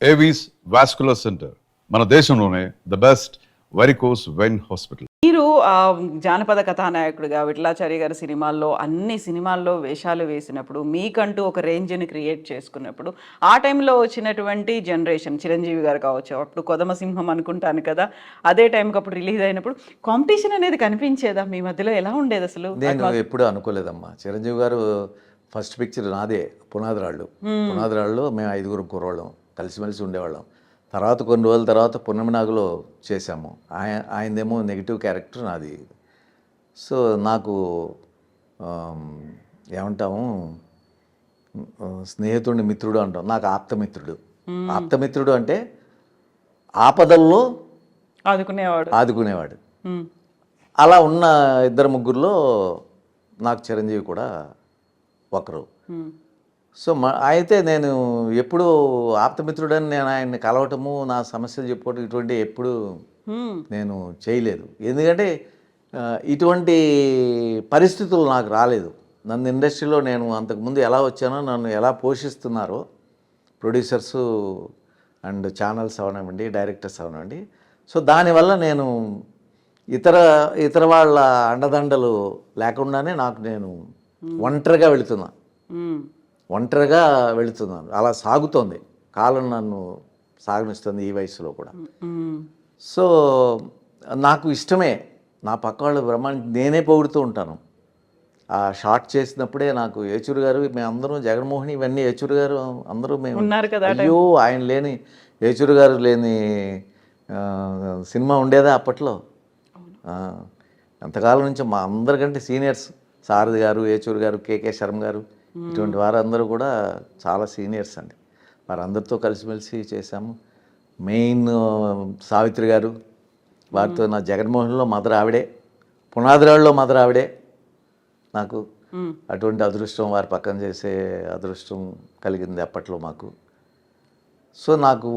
Avis vascular centre మన దేశంలోనే the best varicose vein hospital. మీరు జానపద కథానాయకుడిగా విఠలాచారి గారి సినిమాల్లో అన్ని సినిమాల్లో వేషాలు వేసినప్పుడు మీకంటూ ఒక రేంజ్ని క్రియేట్ చేసుకున్నప్పుడు ఆ టైంలో వచ్చినటువంటి జనరేషన్ చిరంజీవి గారు కావచ్చు, అప్పుడు కొదమసింహం అనుకుంటాను కదా, అదే టైంకి అప్పుడు రిలీజ్ అయినప్పుడు కాంపిటీషన్ అనేది కనిపించేదా మీ మధ్యలో? ఎలా ఉండేది అసలు? నేను ఎప్పుడూ అనుకోలేదమ్మా. చిరంజీవి గారు ఫస్ట్ పిక్చర్ నాదే, పునాదిరాళ్ళు. పునాదిరాళ్ళు మేము 5 కుర్రోళ్ళం కలిసిమెలిసి ఉండేవాళ్ళం. తర్వాత కొన్ని రోజుల తర్వాత పున్నమినాగులో చేశాము. ఆయనదేమో నెగిటివ్ క్యారెక్టర్, నాది. సో నాకు ఏమంటాము, స్నేహితుడిని మిత్రుడు అంటాం. నాకు ఆప్తమిత్రుడు. ఆప్తమిత్రుడు అంటే ఆపదల్లో ఆదుకునేవాడు. అలా ఉన్న 2-3లో నాకు చిరంజీవి కూడా ఒకరు. సో అయితే నేను ఎప్పుడు ఆప్తమిత్రుడని నేను ఆయన్ని కలవటము, నా సమస్యలు చెప్పుకోవటం ఇటువంటి ఎప్పుడు నేను చేయలేదు. ఎందుకంటే ఇటువంటి పరిస్థితులు నాకు రాలేదు. నన్ను ఇండస్ట్రీలో నేను అంతకుముందు ఎలా వచ్చానో, నన్ను ఎలా పోషిస్తున్నారో ప్రొడ్యూసర్సు అండ్ ఛానల్స్ అవనివ్వండి, డైరెక్టర్స్ అవనివ్వండి. సో దానివల్ల నేను ఇతర వాళ్ళ అండదండలు లేకుండానే నేను ఒంటరిగా వెళుతున్నాను. అలా సాగుతోంది కాలం, నన్ను సాగనిస్తుంది ఈ వయసులో కూడా. సో నాకు ఇష్టమే, నా పక్క వాళ్ళు నేనే పొగుడుతూ ఉంటాను. ఆ షార్ట్ చేసినప్పుడే నాకు ఏచూరి గారు, మేమందరం జగన్మోహన్ ఇవన్నీ ఏచూరి గారు అందరూ మేము అయ్యో ఆయన లేని, ఏచూరి గారు లేని సినిమా ఉండేదా అప్పట్లో? ఎంతకాలం నుంచి మా అందరికంటే సీనియర్స్ సారథి గారు, ఏచూరి గారు, కేకే శర్మ గారు, ఇటువంటి వారందరూ కూడా చాలా సీనియర్స్ అండి. వారందరితో కలిసిమెలిసి చేశాము. మెయిన్ సావిత్రి గారు, వారితో నా జగన్మోహన్లో మదర్ ఆవిడే, పునాదిరాళ్ళలో మదర్ ఆవిడే. నాకు అటువంటి అదృష్టం, వారి పక్కన చేసే అదృష్టం కలిగింది అప్పట్లో మాకు. సో నాకు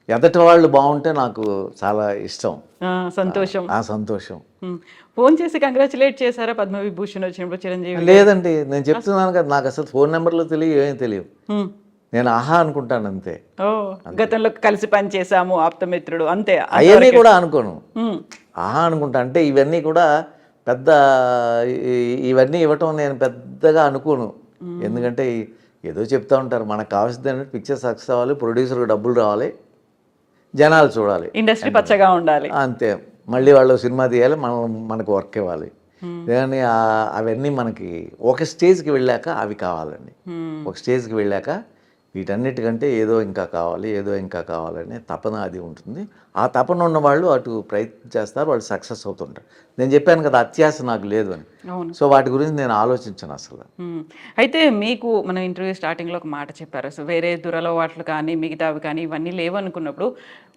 ఎదటి వాళ్ళు బాగుంటే నాకు చాలా ఇష్టం, సంతోషం. ఫోన్ చేసి కంగ్రాచులేట్ చేశారా పద్మవిభూషణ్ వచ్చినప్పుడు చిరంజీవి? లేదండి, నేను చెప్తున్నాను కదా, నాకు అసలు ఫోన్ నెంబర్లు తెలియదు, ఏమీ తెలియదు. నేను ఆహా అనుకుంటాను అంతే. గతంలో కలిసి పని చేసాము, ఆప్తమిత్రుడు, అంతే. అవన్నీ కూడా అనుకోను, ఆహా అనుకుంటా. అంటే ఇవన్నీ కూడా ఇవన్నీ ఇవ్వటం నేను పెద్దగా అనుకోను. ఎందుకంటే ఏదో చెప్తా ఉంటారు, మనకు కావాల్సింది ఏంటంటే పిక్చర్ సక్సెస్ అవ్వాలి, ప్రొడ్యూసర్కి డబ్బులు రావాలి, జనాలు చూడాలి, ఇండస్ట్రీ పచ్చగా ఉండాలి, అంతే. మళ్ళీ వాళ్ళు సినిమా తీయాలి, మనకు వర్క్ ఇవ్వాలి. కానీ అవన్నీ మనకి ఒక స్టేజ్కి వెళ్ళాక అవి కావాలండి. ఒక స్టేజ్కి వెళ్ళాక వీటన్నిటికంటే ఏదో ఇంకా కావాలనే తపన అది ఉంటుంది. ఆ తపన ఉన్న వాళ్ళు అటు ప్రయత్నం చేస్తారు, వాళ్ళు సక్సెస్ అవుతుంటారు. నేను చెప్పాను కదా, అత్యాశ నాకు లేదు అని. సో వాటి గురించి నేను ఆలోచించాను అసలు. అయితే మీకు మనం ఇంటర్వ్యూ స్టార్టింగ్లో ఒక మాట చెప్పారు, అసలు వేరే దురలవాట్లు కానీ మిగతావి కానీ ఇవన్నీ లేవనుకున్నప్పుడు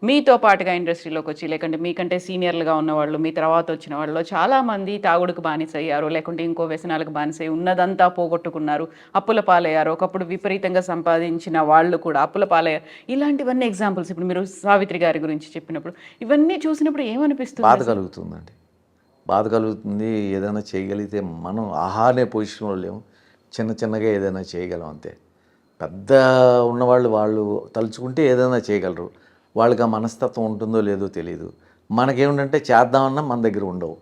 మీతో పాటుగా ఇండస్ట్రీలోకి వచ్చి, లేకుంటే మీకంటే సీనియర్లుగా ఉన్నవాళ్ళు, మీ తర్వాత వచ్చిన వాళ్ళు చాలామంది తాగుడుకు బానిసయ్యారు, లేకుంటే ఇంకో వ్యసనాలకు బానిసయ్యి ఉన్నదంతా పోగొట్టుకున్నారు, అప్పుల పాలయ్యారు, ఒకప్పుడు విపరీతంగా సంపాదించిన వాళ్ళు కూడా అప్పుల పాలయ్యారు. ఇలాంటివన్నీ ఎగ్జాంపుల్స్. ఇప్పుడు మీరు సావిత్రి గారి గురించి చెప్పినప్పుడు ఇవన్నీ చూసినప్పుడు ఏమనిపిస్తుంది? బాధ కలుగుతుంది. ఏదైనా చేయగలిగితే మనం ఆహానే పొజిషన్లో లేము, చిన్నగా ఏదైనా చేయగలం అంతే. పెద్ద ఉన్నవాళ్ళు వాళ్ళు తలుచుకుంటే ఏదైనా చేయగలరు. వాళ్ళకి ఆ మనస్తత్వం ఉంటుందో లేదో తెలియదు. మనకేమిటంటే చేద్దామన్నా మన దగ్గర ఉండవు.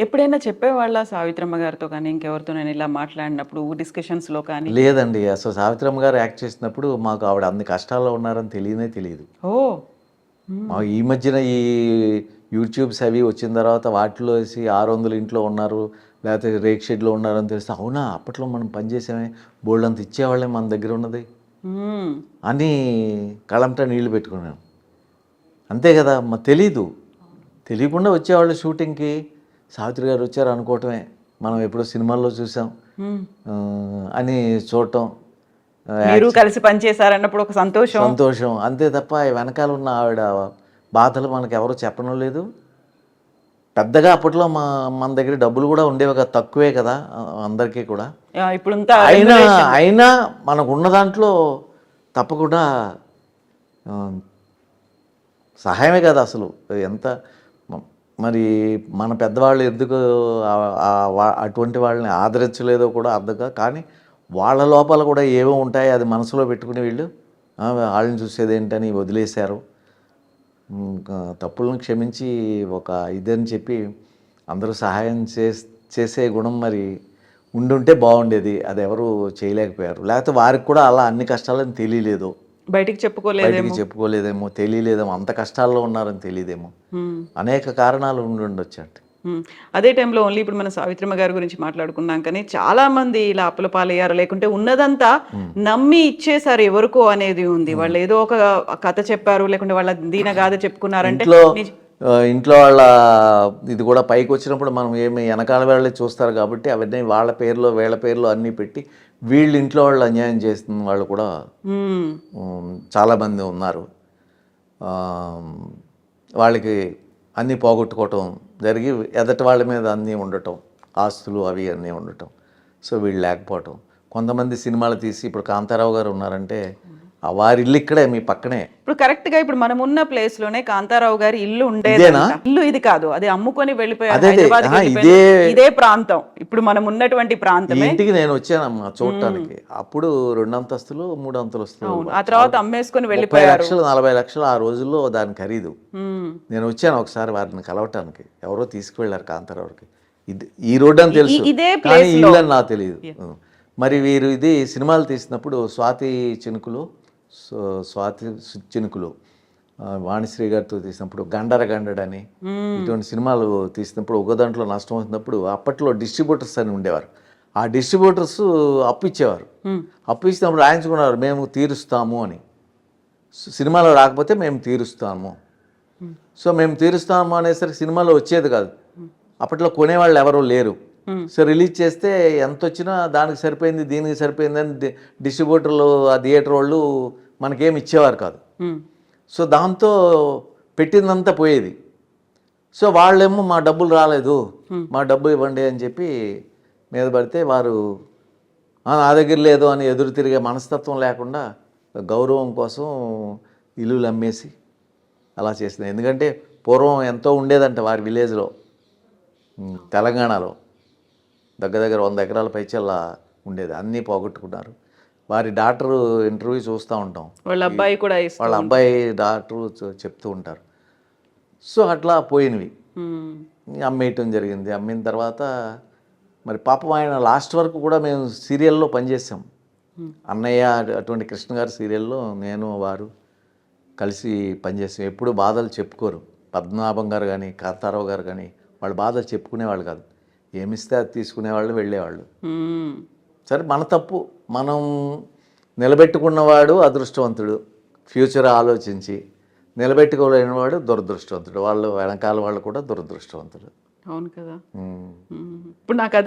ఎప్పుడైనా చెప్పేవాళ్ళ సావిత్రమ్మ గారితో కానీ ఇంకెవరితో నేను ఇలా మాట్లాడినప్పుడు డిస్కషన్స్లో కానీ? లేదండి, అసలు సావిత్రమ్మ గారు యాక్ట్ చేసినప్పుడు మాకు ఆవిడ అన్ని కష్టాల్లో ఉన్నారని తెలియదు. ఈ మధ్యన ఈ యూట్యూబ్స్ అవి వచ్చిన తర్వాత వాటిలో వేసి 600 ఇంట్లో ఉన్నారు, లేకపోతే రేక్ షెడ్లో ఉన్నారని తెలిస్తే, అవునా అప్పట్లో మనం పనిచేసామే, బోల్డ్ అంత ఇచ్చేవాళ్ళే మన దగ్గర ఉన్నది అని కళ్ళంటా నీళ్లు పెట్టుకున్నాను. అంతే కదా, తెలియకుండా వచ్చేవాళ్ళు షూటింగ్కి. సావిత్రి గారు వచ్చారు అనుకోవటమే, మనం ఎప్పుడో సినిమాల్లో చూసాం అని చూడటం, కలిసి పనిచేశారన్నప్పుడు ఒక సంతోషం అంతే తప్ప వెనకాల ఉన్న ఆవిడ బాధలు మనకు ఎవరు చెప్పడం లేదు. పెద్దగా అప్పట్లో మన దగ్గర డబ్బులు కూడా ఉండేవి కదా, తక్కువే కదా అందరికీ కూడా. అయినా మనకు ఉన్న దాంట్లో తప్పకుండా సహాయమే కదా అసలు. ఎంత మరి మన పెద్దవాళ్ళు ఎందుకు అటువంటి వాళ్ళని ఆదరించలేదో కూడా అర్థంగా. కానీ వాళ్ళ లోపల కూడా ఏమో ఉంటాయి, అది మనసులో పెట్టుకుని వీళ్ళు వాళ్ళని చూసేది ఏంటని వదిలేశారు. ఇంకా తప్పులను క్షమించి ఒక ఇదని చెప్పి అందరూ సహాయం చేసే గుణం మరి ఉండుంటే బాగుండేది. అది ఎవరు చేయలేకపోయారు. లేకపోతే వారికి కూడా అలా అన్ని కష్టాలని తెలియలేదు, బయటికి చెప్పుకోలేదేమో, తెలియలేదేమో, అంత కష్టాల్లో ఉన్నారని తెలియదేమో, అనేక కారణాలు ఉండొచ్చు అంటే. అదే టైంలో ఓన్లీ ఇప్పుడు మన సావిత్రమ్మ గారి గురించి మాట్లాడుకున్నాం, కానీ చాలా మంది ఇలా అప్పుల పాలయ్యారు, లేకుంటే ఉన్నదంతా నమ్మి ఇచ్చేసారు ఎవరికో అనేది ఉంది. వాళ్ళు ఏదో ఒక కథ చెప్పారు, లేకుంటే వాళ్ళ దీనగాథ చెప్పుకున్నారంటే ఇంట్లో వాళ్ళ ఇది కూడా పైకి వచ్చినప్పుడు మనం ఏమి వెనకాల వాళ్ళే చూస్తారు కాబట్టి అవన్నీ వాళ్ళ పేర్లో వీళ్ళ పేర్లో అన్నీ పెట్టి వీళ్ళు ఇంట్లో వాళ్ళు అన్యాయం చేస్తున్న వాళ్ళు కూడా చాలామంది ఉన్నారు. వాళ్ళకి అన్నీ పోగొట్టుకోవటం జరిగి ఎదటి వాళ్ళ మీద అన్నీ ఉండటం, ఆస్తులు అవి అన్నీ ఉండటం. సో వీళ్ళు లేకపోవటం. కొంతమంది సినిమాలు తీసి ఇప్పుడు కాంతారావు గారు ఉన్నారంటే వారి ఇల్లు ఇక్కడే మీ పక్కనే. ఇప్పుడు కరెక్ట్ గా ఇప్పుడు మనం ఉన్న ప్లేస్ లోనే కాంతారావు గారి ఇల్లు ఉండేది. ఇల్లు ఇది కాదు, అది అమ్ముకొని వెళ్ళిపోయారు హైదరాబాద్. ఇదే ప్రాంతం ఇప్పుడు మనం ఉన్నటువంటి ప్రాంతం. ఇంటికి నేను వచ్చానమ్మా చూడటానికి. అప్పుడు 2 అంతస్తులు 3 అంతస్తులు, ఆ తర్వాత అమ్మేసుకొని వెళ్ళిపోయారు. 30 లక్షలు 40 లక్షలు ఆ రోజుల్లో దాని ఖరీదు. నేను వచ్చాను ఒకసారి వారిని కలవటానికి, ఎవరో తీసుకువెళ్ళారు కాంతారావుకి. ఈ రోడ్డు అని తెలుసు కానీ ఇల్లు అని నాకు తెలియదు. మరి వీరు ఇది సినిమాలు తీసినప్పుడు స్వాతి చినుకులు వాణిశ్రీ గారితో తీసినప్పుడు గండరని ఇటువంటి సినిమాలు తీసినప్పుడు ఒక దాంట్లో నష్టం వచ్చినప్పుడు అప్పట్లో డిస్ట్రిబ్యూటర్స్ అని ఉండేవారు. ఆ డిస్ట్రిబ్యూటర్స్ అప్పు ఇచ్చేవారు. అప్పు ఇచ్చినప్పుడు రాయించుకున్నారు, మేము తీరుస్తాము అని. సినిమాలో రాకపోతే మేము తీరుస్తాము. సో మేము తీరుస్తాము అనేసరికి సినిమాలో వచ్చేది కాదు. అప్పట్లో కొనేవాళ్ళు ఎవరూ లేరు. సో రిలీజ్ చేస్తే ఎంత వచ్చినా దానికి సరిపోయింది దీనికి సరిపోయిందని డిస్ట్రిబ్యూటర్లు ఆ థియేటర్ వాళ్ళు మనకేమి ఇచ్చేవారు కాదు. సో దాంతో పెట్టిందంతా పోయేది. సో వాళ్ళేమో మా డబ్బులు రాలేదు, మా డబ్బు ఇవ్వండి అని చెప్పి మీద పడితే వారు నా దగ్గర లేదు అని ఎదురు తిరిగే మనస్తత్వం లేకుండా గౌరవం కోసం ఇల్లులు అమ్మేసి అలా చేసింది. ఎందుకంటే పూర్వం ఎంతో ఉండేదంట వారి విలేజ్లో, తెలంగాణలో దగ్గర 100 ఎకరాల పైచల్లా ఉండేది. అన్నీ పోగొట్టుకున్నారు. వారి డాక్టర్ ఇంటర్వ్యూ చూస్తూ ఉంటాం, వాళ్ళ అబ్బాయి డాక్టరు చెప్తూ ఉంటారు. సో అట్లా పోయినవి అమ్మేయటం జరిగింది. అమ్మిన తర్వాత మరి పాపం ఆయన లాస్ట్ వరకు కూడా మేము సీరియల్లో పనిచేసాం. అన్నయ్య అటువంటి కృష్ణ గారి సీరియల్లో నేను వారు కలిసి పనిచేసాం. ఎప్పుడు బాధలు చెప్పుకోరు. పద్మనాభం గారు కానీ కాంతారావు గారు కానీ వాళ్ళ బాధలు చెప్పుకునేవాళ్ళు కాదు. ఏమిస్తే అది తీసుకునేవాళ్ళు, వెళ్ళేవాళ్ళు. సరే మన తప్పు, మనం నిలబెట్టుకున్నవాడు అదృష్టవంతుడు, ఫ్యూచర్ ఆలోచించి. నిలబెట్టుకోలేనివాడు దురదృష్టవంతుడు. వాళ్ళు వెనకాల వాళ్ళు కూడా దురదృష్టవంతుడు. అవును కదా. ఇప్పుడు నాకు అదే